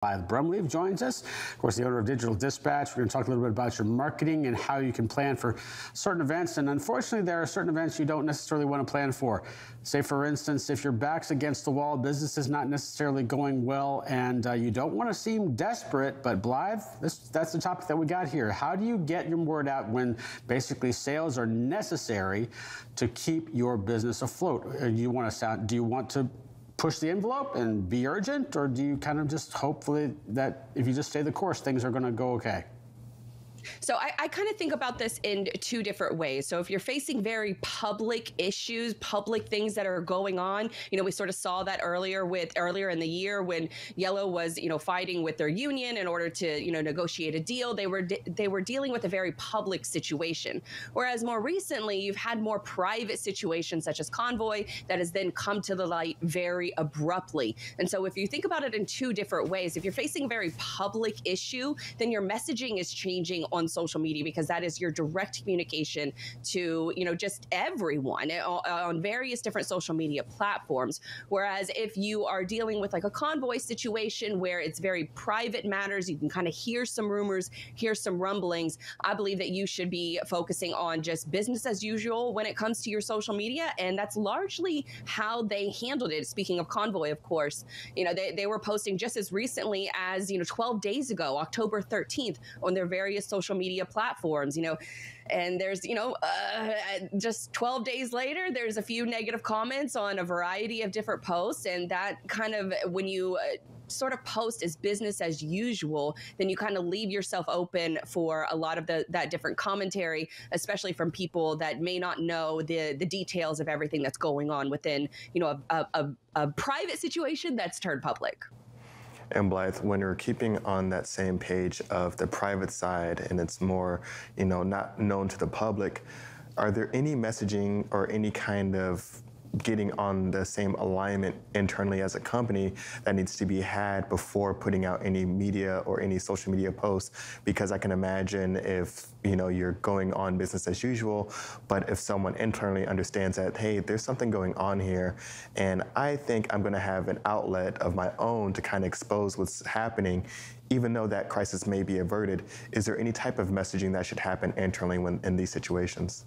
Blythe Brumleve joins us. Of course, the owner of Digital Dispatch. We're going to talk a little bit about your marketing and how you can plan for certain events. And unfortunately, there are certain events you don't necessarily want to plan for. Say, for instance, if your back's against the wall, business is not necessarily going well, and you don't want to seem desperate. But Blythe, that's the topic that we got here. How do you get your word out when basically sales are necessary to keep your business afloat? Do you want to push the envelope and be urgent, or do you kind of just hopefully that if you just stay the course, things are going to go okay? So I kind of think about this in two different ways. So if you're facing very public issues, public things that are going on, we sort of saw that earlier in the year when Yellow was, fighting with their union in order to, negotiate a deal. They were dealing with a very public situation. Whereas more recently, you've had more private situations such as Convoy that has then come to the light very abruptly. And so if you think about it in two different ways, if you're facing a very public issue, then your messaging is changing on social media, because that is your direct communication to, just everyone on various different social media platforms. Whereas if you are dealing with like a Convoy situation where it's very private matters, you can kind of hear some rumors, hear some rumblings. I believe that you should be focusing on just business as usual when it comes to your social media. And that's largely how they handled it. Speaking of Convoy, of course, they were posting just as recently as, 12 days ago, October 13th, on their various social media platforms, and there's, just 12 days later, there's a few negative comments on a variety of different posts. And that kind of, when you sort of post as business as usual, then you kind of leave yourself open for a lot of that different commentary, especially from people that may not know the details of everything that's going on within, a private situation that's turned public. And Blythe, when you're keeping on that same page of the private side and it's more, not known to the public, are there any messaging or any kind of getting on the same alignment internally as a company that needs to be had before putting out any media or any social media posts? Because I can imagine if, you're going on business as usual, but if someone internally understands that, hey, there's something going on here, and I think I'm going to have an outlet of my own to kind of expose what's happening, even though that crisis may be averted, is there any type of messaging that should happen internally when in these situations?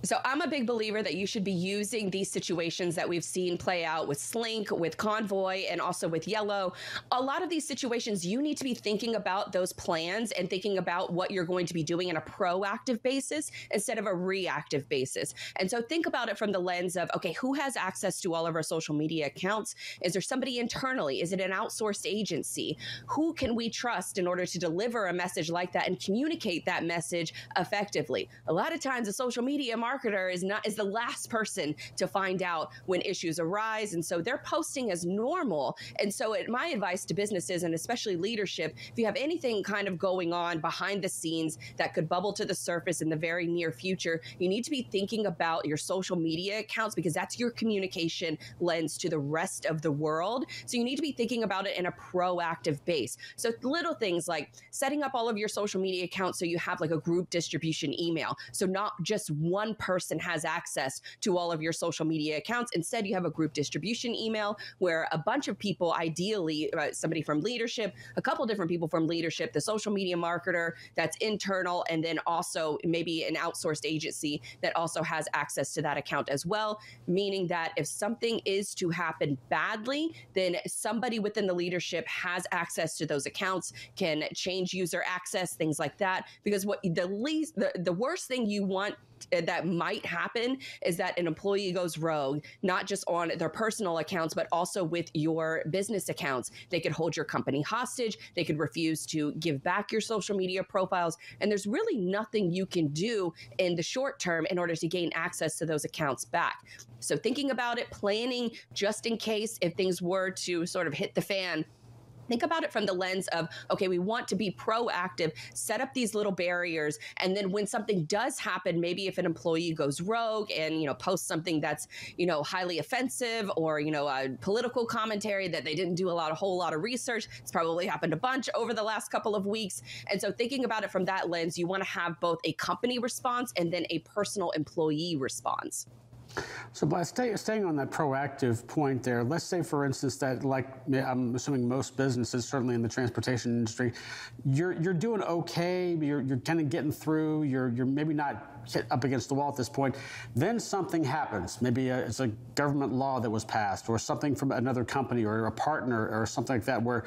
So I'm a big believer that you should be using these situations that we've seen play out with Slink, with Convoy, and also with Yellow. A lot of these situations, you need to be thinking about those plans and thinking about what you're going to be doing on a proactive basis instead of a reactive basis. And so think about it from the lens of, okay, who has access to all of our social media accounts? Is there somebody internally? Is it an outsourced agency? Who can we trust in order to deliver a message like that and communicate that message effectively? A lot of times a social media marketer is the last person to find out when issues arise, and so they're posting as normal. And so my advice to businesses, and especially leadership, if you have anything kind of going on behind the scenes that could bubble to the surface in the very near future, you need to be thinking about your social media accounts, because that's your communication lens to the rest of the world. So you need to be thinking about it in a proactive base. So little things like setting up all of your social media accounts so you have like a group distribution email. So not just one person has access to all of your social media accounts. Instead, you have a group distribution email where a bunch of people, ideally somebody from leadership, a couple different people from leadership, the social media marketer that's internal, and then also maybe an outsourced agency that also has access to that account as well, meaning that if something is to happen badly, then somebody within the leadership has access to those accounts, can change user access, things like that. Because what the worst thing you want that might happen is that an employee goes rogue, not just on their personal accounts, but also with your business accounts. They could hold your company hostage. They could refuse to give back your social media profiles. And there's really nothing you can do in the short term in order to gain access to those accounts back. So thinking about it, planning just in case if things were to sort of hit the fan, think about it from the lens of, okay, we want to be proactive, set up these little barriers, and then when something does happen, maybe if an employee goes rogue and, posts something that's, highly offensive, or, a political commentary that they didn't do a whole lot of research. It's probably happened a bunch over the last couple of weeks. And so thinking about it from that lens, you want to have both a company response and then a personal employee response. So, Blythe, staying on that proactive point there, let's say, for instance, that, like, I'm assuming most businesses, certainly in the transportation industry, you're doing okay, you're kind of getting through, you're maybe not hit up against the wall at this point. Then something happens. Maybe it's a government law that was passed, or something from another company or a partner or something like that, where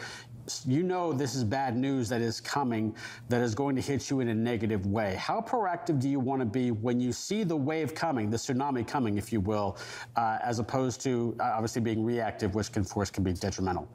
you know this is bad news that is coming, that is going to hit you in a negative way. How proactive do you want to be when you see the wave coming, the tsunami coming, if you will, as opposed to obviously being reactive, which can, of course, can be detrimental?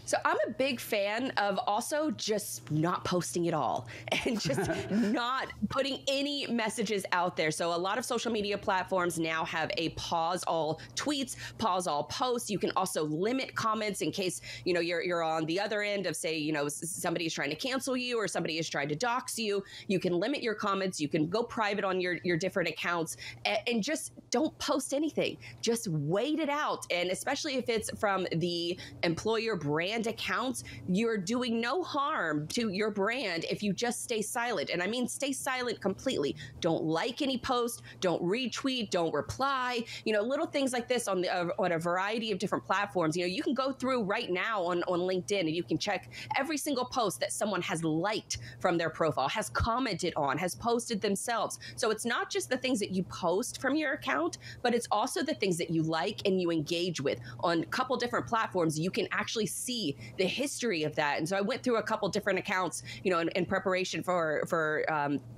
So I'm a big fan of also just not posting at all and just not putting any messages out there. So a lot of social media platforms now have a pause all tweets, pause all posts. You can also limit comments in case, you know, you're on the other end of, say, you know, somebody is trying to cancel you or somebody is trying to dox you. You can limit your comments. You can go private on your different accounts and just don't post anything. Just wait it out. And especially if it's from the employer brand accounts, you're doing no harm to your brand if you just stay silent. And I mean, stay silent completely. Don't like any post, don't retweet, don't reply, you know, little things like this on a variety of different platforms. You know, you can go through right now on LinkedIn and you can check every single post that someone has liked from their profile, has commented on, has posted themselves. So it's not just the things that you post from your account, but it's also the things that you like and you engage with. On a couple different platforms, you can actually see the history of that. And so I went through a couple different accounts, you know, in preparation for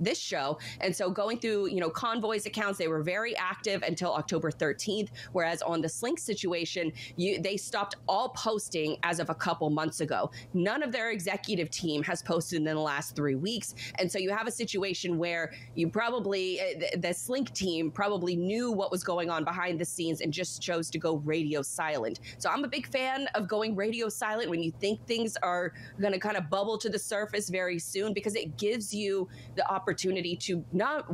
this show. And so going through, you know, Convoy's accounts, they were very active until October 13th. Whereas on the Slink situation, they stopped all posting as of a couple months ago. None of their executive team has posted in the last 3 weeks. And so you have a situation where you probably, the Slink team probably knew what was going on behind the scenes and just chose to go radio silent. So I'm a big fan of going radio silent when you think things are going to kind of bubble to the surface very soon, because it gives you the opportunity to not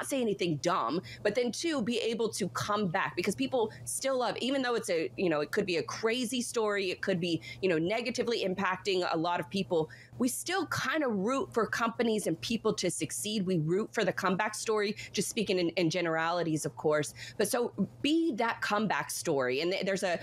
say anything dumb, but then two, be able to come back, because people still love, even though it's a, you know, it could be a crazy story, it could be, you know, negatively impacting a lot of people. We still kind of root for companies and people to succeed. We root for the comeback story, just speaking in generalities, of course. But so be that comeback story. And there's a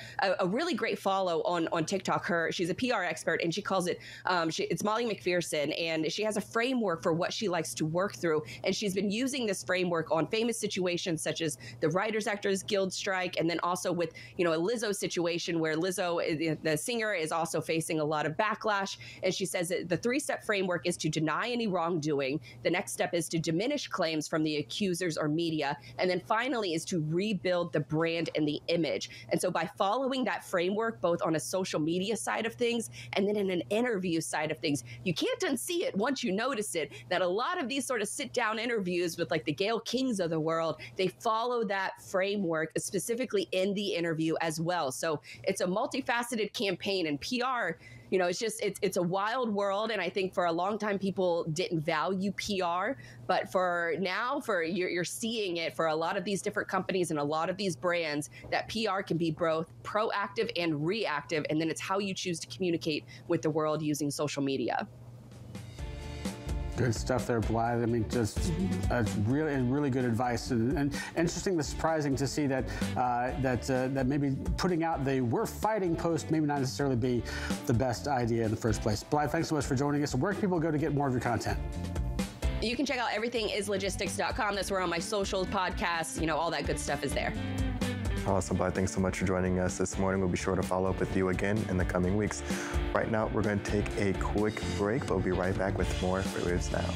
really great follow on TikTok. She's a PR expert, and she calls it, it's Molly McPherson, and she has a framework for what she likes to work through. And she's been using this framework on famous situations such as the Writers Actors Guild strike, and then also with, you know, a Lizzo situation where Lizzo, the singer, is also facing a lot of backlash. And she says that the 3-step framework is to deny any wrongdoing. The next step is to diminish claims from the accusers or media. And then finally is to rebuild the brand and the image. And so by following that framework, both on a social media side of things and then in an interview side of things, you can't unsee it once you notice it, that a lot of these sort of sit-down interviews with like the Gayle Kings of the world, they follow that framework specifically in the interview as well. So it's a multifaceted campaign, and PR, you know, it's a wild world. And I think for a long time, people didn't value PR, but for now, you're seeing it for a lot of these different companies and a lot of these brands, that PR can be both proactive and reactive. And then it's how you choose to communicate with the world using social media. Good stuff there, Blythe. I mean, just really good advice, and interesting, surprising to see that that maybe putting out the "we're fighting" post maybe not necessarily be the best idea in the first place. Blythe, thanks so much for joining us. Where can people go to get more of your content? You can check out everythingislogistics.com. That's where all my socials, podcasts, you know, all that good stuff is there. Awesome, Blythe. Thanks so much for joining us this morning. We'll be sure to follow up with you again in the coming weeks. Right now, we're going to take a quick break, but we'll be right back with more Waves Now.